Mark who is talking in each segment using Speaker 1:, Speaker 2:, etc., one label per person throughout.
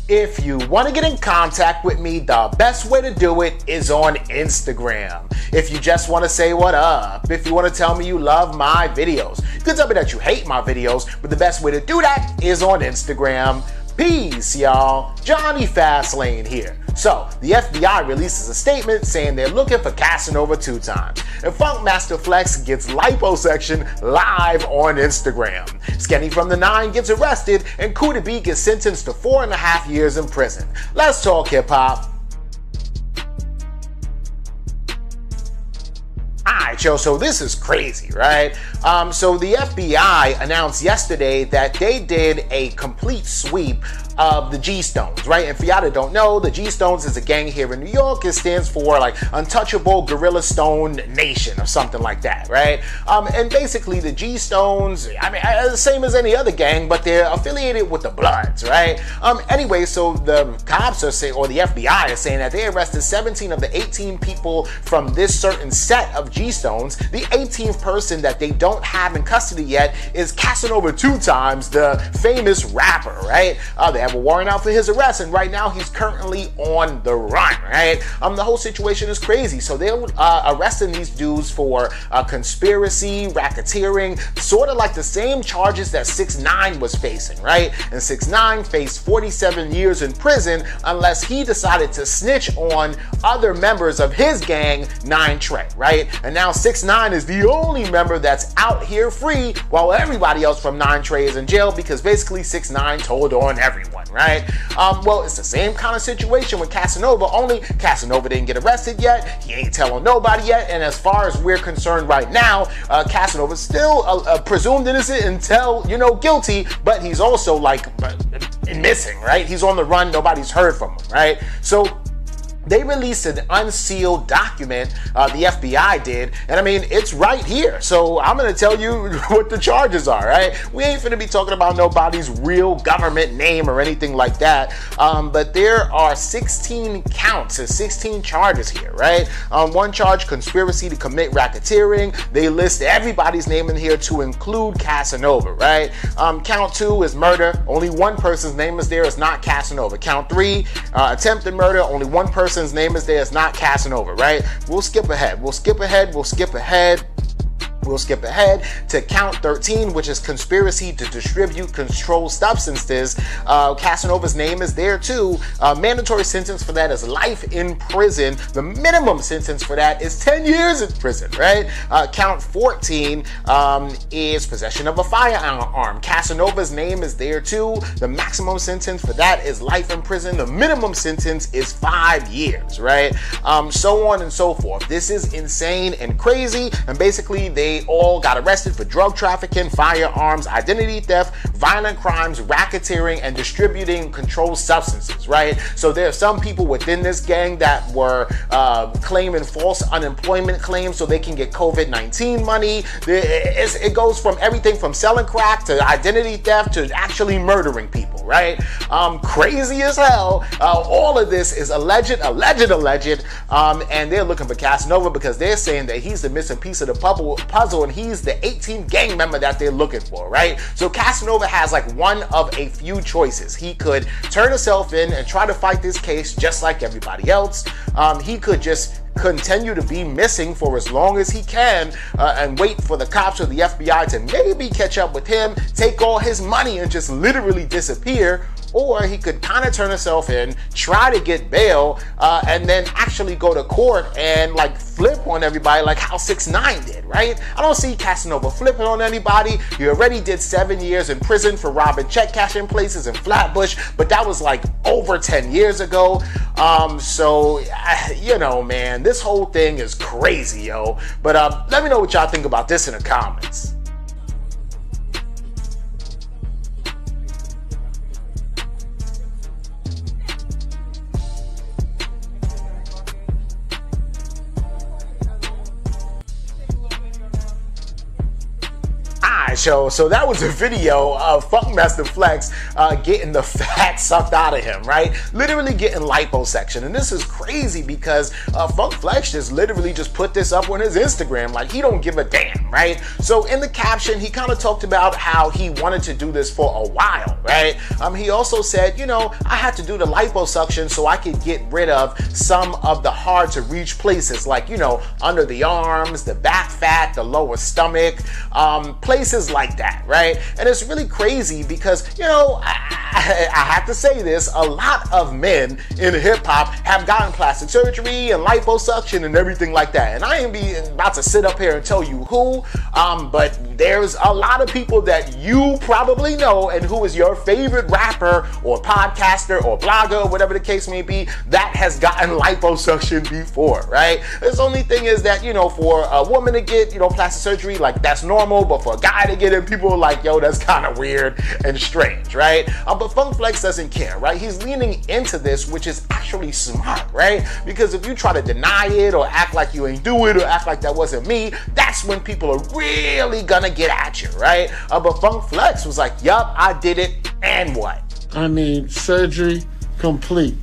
Speaker 1: If you want to get in contact with me, the best way to do it is on Instagram. If you just want to say what up, if you want to tell me you love my videos, you can tell me that you hate my videos, but the best way to do that is on Instagram. Peace, y'all. Johnny Fastlane here. So, the FBI releases a statement saying they're looking for Casanova 2 times. And Funkmaster Flex gets liposuction live on Instagram. SkinnyFromThe9 gets arrested, and Kooda B gets sentenced to 4.5 years in prison. Let's talk hip-hop. Alright, yo, so this is crazy, right? So the FBI announced yesterday that they did a complete sweep of the G-Stones, right? And for y'all that don't know, the G-Stones is a gang here in New York. It stands for like Untouchable Gorilla Stone Nation or something like that, right? And basically the G-Stones, I mean, the same as any other gang, but they're affiliated with the Bloods, right? Anyway, so the cops are saying, or the FBI is saying that they arrested 17 of the 18 people from this certain set of G-Stones. The 18th person that they don't have in custody yet is Casanova 2 times, the famous rapper, right? They have a warrant out for his arrest, and right now he's currently on the run, right? The whole situation is crazy. So they're arresting these dudes for conspiracy, racketeering, sort of like the same charges that 6ix9ine was facing, right? And 6ix9ine faced 47 years in prison unless he decided to snitch on other members of his gang, 9 Trey, right? And now 6ix9ine is the only member that's out here free, while everybody else from 9 Trey is in jail because basically 6ix9ine told on everyone, right? Well, it's the same kind of situation with Casanova, only Casanova didn't get arrested yet, he ain't telling nobody yet, and as far as we're concerned right now, Casanova's still presumed innocent until, guilty, but he's also like missing, right? He's on the run, nobody's heard from him, right? So they released an unsealed document, the FBI did, and I mean, it's right here. So I'm gonna tell you what the charges are, right? We ain't finna be talking about nobody's real government name or anything like that, but there are 16 counts and 16 charges here, right? One charge, conspiracy to commit racketeering. They list everybody's name in here to include Casanova, right? Count 2 is murder. Only one person's name is there, it's not Casanova. Count 3, attempted murder. Only one person's name is there, it's not Casanova, right? We'll skip ahead to count 13, which is conspiracy to distribute controlled substances. Casanova's name is there too. Mandatory sentence for that is life in prison. The minimum sentence for that is 10 years in prison, right? Count 14 is possession of a firearm. Casanova's name is there too. The maximum sentence for that is life in prison. The minimum sentence is 5 years, right? So on and so forth. This is insane and crazy, and basically they all got arrested for drug trafficking, firearms, identity theft, violent crimes, racketeering, and distributing controlled substances, right? So there are some people within this gang that were claiming false unemployment claims so they can get COVID-19 money. It goes from everything from selling crack to identity theft to actually murdering people, right? Crazy as hell. All of this is alleged, and they're looking for Casanova because they're saying that he's the missing piece of the puzzle, and he's the 18th gang member that they're looking for, right? So Casanova has like one of a few choices. He could turn himself in and try to fight this case just like everybody else. He could just continue to be missing for as long as he can and wait for the cops or the FBI to maybe catch up with him, take all his money and just literally disappear. Or he could kind of turn himself in, try to get bail, and then actually go to court and like flip on everybody like how 6ix9ine did, right? I don't see Casanova flipping on anybody. He already did 7 years in prison for robbing check cashing places in Flatbush, but that was like over 10 years ago. So, man, this whole thing is crazy, yo. But let me know what y'all think about this in the comments. Alright, so that was a video of Funkmaster Flex getting the fat sucked out of him, right? Literally getting liposuction. And this is crazy because Funk Flex just literally just put this up on his Instagram, like he don't give a damn, right? So in the caption, he kind of talked about how he wanted to do this for a while, right? He also said, you know, I had to do the liposuction so I could get rid of some of the hard to reach places, like, you know, under the arms, the back fat, the lower stomach, places like that, right? And it's really crazy because, you know, I have to say this, a lot of men in hip-hop have gotten plastic surgery and liposuction and everything like that. And I ain't about to sit up here and tell you who, but there's a lot of people that you probably know and who is your favorite rapper or podcaster or blogger or whatever the case may be that has gotten liposuction before, right? The only thing is that, you know, for a woman to get, you know, plastic surgery, like that's normal, but for a guy to get it, people are like, yo, that's kind of weird and strange, right? But Funk Flex doesn't care, right? He's leaning into this, which is actually smart, right? Because if you try to deny it or act like you ain't do it or act like that wasn't me, that's when people are really gonna get at you, right? But Funk Flex was like, yup, I did it, and what?
Speaker 2: I mean, surgery complete,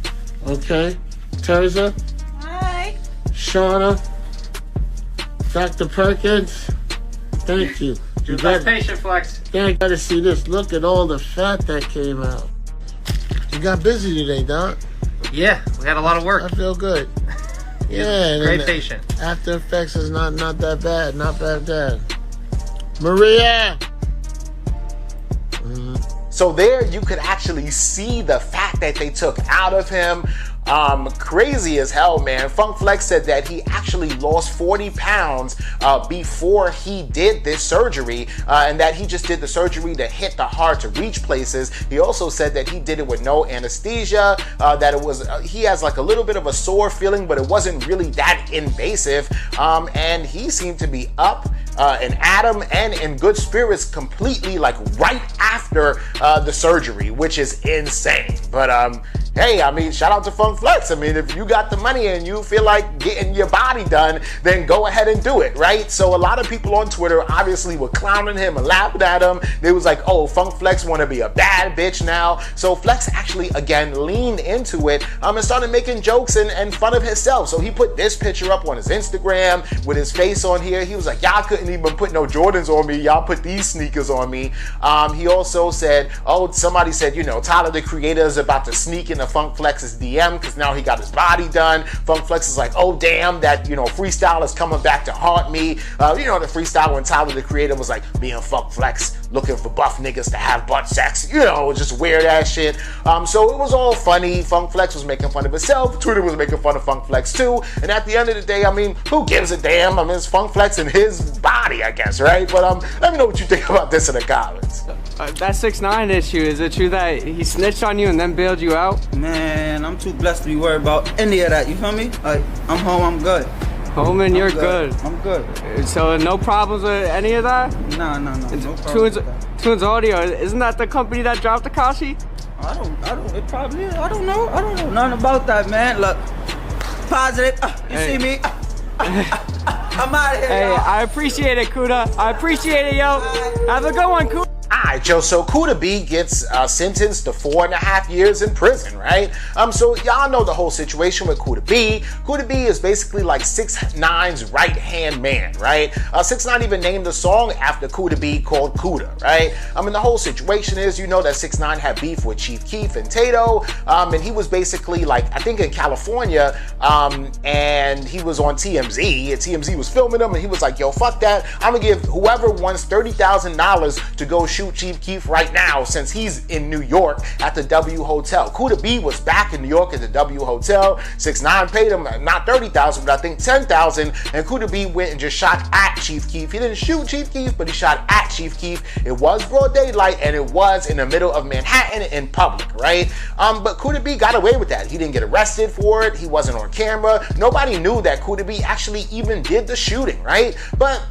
Speaker 2: okay? Terza?
Speaker 3: Hi.
Speaker 2: Shauna? Dr. Perkins? Thank you.
Speaker 4: You got patient, Flex.
Speaker 2: Thank you. To see this. Look at all the fat that came out. You got busy today, Doc.
Speaker 4: Yeah, we had a lot of work.
Speaker 2: I feel good. Yeah.
Speaker 4: Great patient.
Speaker 2: After Effects is not that bad. Not bad. Maria!
Speaker 1: So there you could actually see the fat that they took out of him. Crazy as hell, man. Funk Flex said that he actually lost 40 pounds before he did this surgery, and that he just did the surgery to hit the hard to reach places. He also said that he did it with no anesthesia, that it was he has like a little bit of a sore feeling, but it wasn't really that invasive, and he seemed to be up and at him and in good spirits completely, like right after the surgery, which is insane. But hey, I mean, shout out to Funk Flex. I mean, if you got the money and you feel like getting your body done, then go ahead and do it, right? So a lot of people on Twitter obviously were clowning him and laughing at him. They was like, oh, Funk Flex want to be a bad bitch now. So Flex actually, again, leaned into it and started making jokes and fun of himself. So he put this picture up on his Instagram with his face on here. He was like, y'all couldn't even put no Jordans on me. Y'all put these sneakers on me. He also said, oh, somebody said, you know, Tyler, the Creator, is about to sneak into Funk Flex's DM because now he got his body done. Funk Flex is like, oh damn, that, you know, freestyle is coming back to haunt me. You know, the freestyle when Tyler the Creator was like, me and Funk Flex looking for buff niggas to have butt sex, you know, just weird ass shit. So it was all funny. Funk Flex was making fun of himself. Twitter was making fun of Funk Flex too. And at the end of the day, I mean, who gives a damn? I mean, it's Funk Flex and his body, I guess, right? But let me know what you think about this in the comments.
Speaker 5: That 6ix9ine issue, is it true that he snitched on you and then bailed you out?
Speaker 6: Man, I'm too blessed to be worried about any of that, you feel me? Like, I'm home, I'm good.
Speaker 5: Home and you're good.
Speaker 6: I'm good.
Speaker 5: So no problems with any of that?
Speaker 6: No problems.
Speaker 5: Tunes Audio, isn't that the company that dropped Tekashi?
Speaker 6: I don't, it probably is. I don't know nothing about that, man. Look, positive, you see me? I'm out of here,
Speaker 5: Hey,
Speaker 6: y'all.
Speaker 5: I appreciate it, Kooda. I appreciate it, yo. Have a good one, Kooda.
Speaker 1: Alright, Joe, so Kooda B gets sentenced to 4.5 years in prison, right? So y'all know the whole situation with Kooda B. Kooda B is basically like 6ix9ine's right-hand man, right? 6ix9ine even named the song after Kooda B called Kooda, right? I mean, the whole situation is, you know, that 6ix9ine had beef with Chief Keef and Tato, and he was basically like, I think in California, and he was on TMZ, and TMZ was filming him, and he was like, yo, fuck that, I'm gonna give whoever wants $30,000 to go shoot Chief Keef right now, since he's in New York at the W Hotel. Kooda B was back in New York at the W Hotel. 6ix9ine paid him not $30,000, but I think $10,000, and Kooda B went and just shot at Chief Keef. He didn't shoot Chief Keef, but he shot at Chief Keef. It was broad daylight, and it was in the middle of Manhattan in public, right? But Kooda B got away with that. He didn't get arrested for it. He wasn't on camera. Nobody knew that Kooda B actually even did the shooting, right? But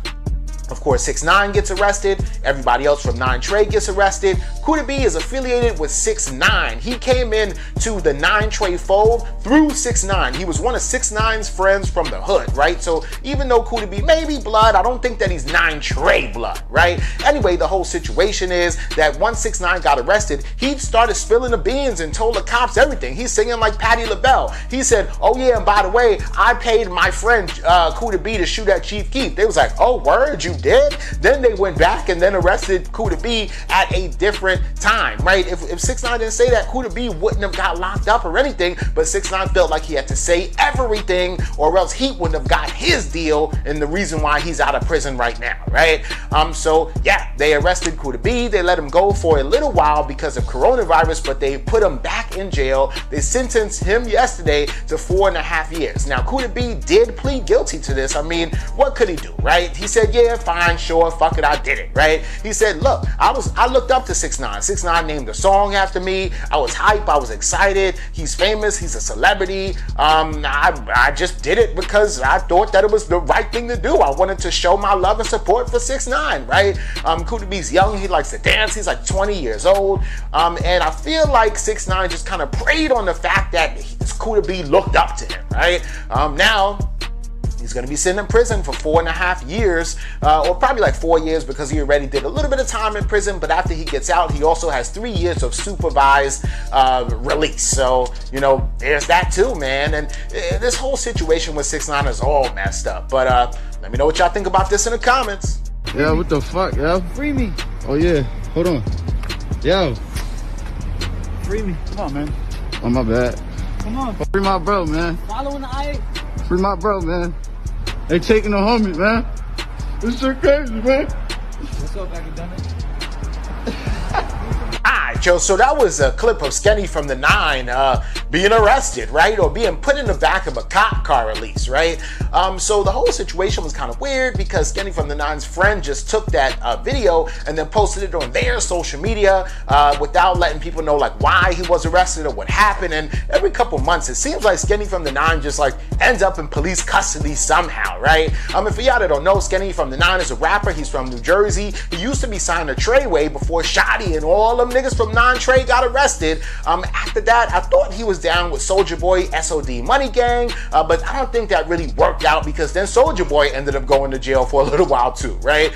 Speaker 1: Of course, 6ix9ine gets arrested. Everybody else from 9 Trey gets arrested. Kooda B is affiliated with 6ix9ine. He came in to the 9 Trey fold through 6ix9ine. He was one of 6ix9ine's friends from the hood, right? So even though Kooda B may be blood, I don't think that he's 9 Trey blood, right? Anyway, the whole situation is that once 6ix9ine got arrested, he started spilling the beans and told the cops everything. He's singing like Patti LaBelle. He said, oh yeah, and by the way, I paid my friend Kooda B to shoot at Chief Keef. They was like, oh word, you did? Then they went back and then arrested Kooda B at a different time, right? If 6ix9ine didn't say that, Kooda B wouldn't have got locked up or anything, but 6ix9ine felt like he had to say everything or else he wouldn't have got his deal and the reason why he's out of prison right now, right? So yeah, they arrested Kooda B. They let him go for a little while because of coronavirus, but they put him back in jail. They sentenced him yesterday to 4.5 years. Now, Kooda B did plead guilty to this. I mean, what could he do, right? He said, yeah, fine, sure, fuck it, I did it, right? He said, look, I looked up to 6ix9ine. 6ix9ine named a song after me. I was hype, I was excited. He's famous, he's a celebrity. I just did it because I thought that it was the right thing to do. I wanted to show my love and support for 6ix9ine, right? Kooda B's young, he likes to dance, he's like 20 years old. And I feel like 6ix9ine just kind of preyed on the fact that Kooda B looked up to him, right? Now, he's going to be sitting in prison for 4.5 years, or probably like 4 years because he already did a little bit of time in prison, but after he gets out, he also has 3 years of supervised release. So, you know, there's that too, man. And this whole situation with 6ix9ine is all messed up. But let me know what y'all think about this in the comments.
Speaker 3: Yeah, what the fuck, yo?
Speaker 6: Free me.
Speaker 3: Oh yeah, hold on. Yo.
Speaker 6: Free me. Come on, man.
Speaker 3: Oh, my bad.
Speaker 6: Come on.
Speaker 3: Free my bro, man.
Speaker 6: Following the eye.
Speaker 3: Free my bro, man. They taking the homie, man. This shit crazy, man.
Speaker 6: What's up, academic?
Speaker 1: Alright, yo, so that was a clip of SkinnyFromThe9 being arrested, right? Or being put in the back of a cop car at least, right? So the whole situation was kind of weird because SkinnyFromThe9's friend just took that video and then posted it on their social media without letting people know like why he was arrested or what happened. And every couple months, it seems like SkinnyFromThe9 just like ends up in police custody somehow, right? And for y'all that don't know, SkinnyFromThe9 is a rapper. He's from New Jersey. He used to be signed to Treyway before Shotty and all them niggas from 9 Trey got arrested. After that, I thought he was down with Soulja Boy, SOD Money Gang, but I don't think that really worked out because then Soulja Boy ended up going to jail for a little while too, right?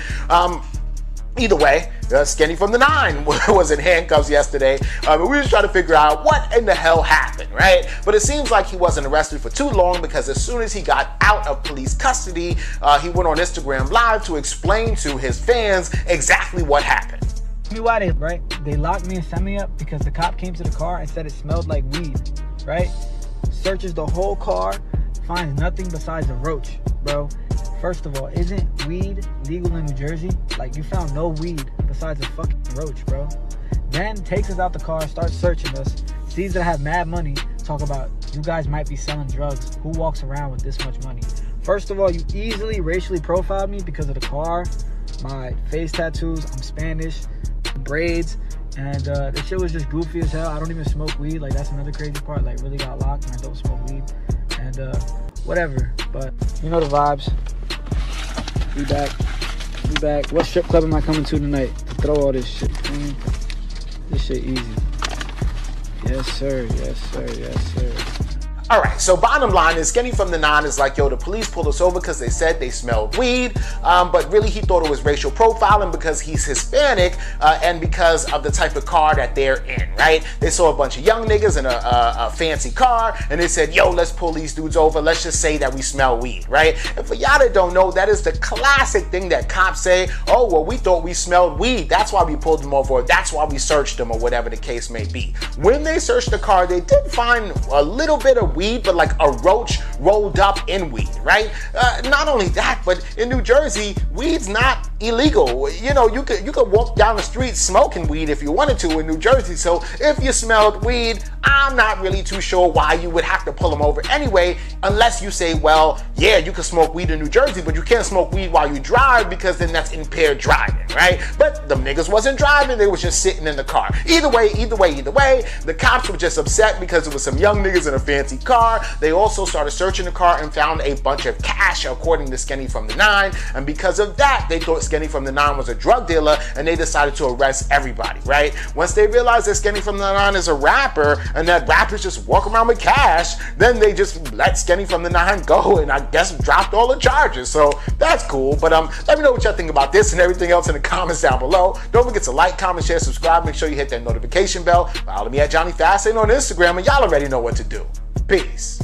Speaker 1: Either way, SkinnyFromThe9 was in handcuffs yesterday. We were just trying to figure out what in the hell happened, right? But it seems like he wasn't arrested for too long because as soon as he got out of police custody, he went on Instagram Live to explain to his fans exactly what happened.
Speaker 7: Tell me why they locked me and sent me up because the cop came to the car and said it smelled like weed, right? Searches the whole car, finds nothing besides a roach, bro. First of all, isn't weed legal in New Jersey? Like, you found no weed besides a fucking roach, bro. Then takes us out the car, starts searching us, sees that I have mad money, talk about you guys might be selling drugs. Who walks around with this much money? First of all, you easily racially profiled me because of the car, my face tattoos, I'm Spanish, braids, and this shit was just goofy as hell. I don't even smoke weed. Like, that's another crazy part. Like, really got locked and I don't smoke weed. And whatever. But you know the vibes. We back. What strip club am I coming to tonight to throw all this shit? Man, this shit easy. Yes, sir.
Speaker 1: Alright, so bottom line is SkinnyFromThe9 is like, yo, the police pulled us over because they said they smelled weed, but really he thought it was racial profiling because he's Hispanic and because of the type of car that they're in, right? They saw a bunch of young niggas in a fancy car and they said, yo, let's pull these dudes over. Let's just say that we smell weed, right? And for y'all that don't know, that is the classic thing that cops say, oh, well, we thought we smelled weed. That's why we pulled them over. Or that's why we searched them or whatever the case may be. When they searched the car, they did find a little bit of weed, but like a roach rolled up in weed, right? Not only that, but in New Jersey, weed's not illegal. You know, you could walk down the street smoking weed if you wanted to in New Jersey. So if you smelled weed, I'm not really too sure why you would have to pull them over anyway, unless you say, well, yeah, you can smoke weed in New Jersey, but you can't smoke weed while you drive because then that's impaired driving, right? But the niggas wasn't driving, they was just sitting in the car. Either way, the cops were just upset because it was some young niggas in a fancy car. They also started searching searching the car and found a bunch of cash, according to SkinnyFromThe9, and because of that, they thought SkinnyFromThe9 was a drug dealer, and they decided to arrest everybody, right? Once they realized that SkinnyFromThe9 is a rapper, and that rappers just walk around with cash, then they just let SkinnyFromThe9 go, and I guess dropped all the charges. So that's cool. But let me know what y'all think about this and everything else in the comments down below. Don't forget to like, comment, share, subscribe. Make sure you hit that notification bell. Follow me at Johnny Fastlane on Instagram, and y'all already know what to do. Peace.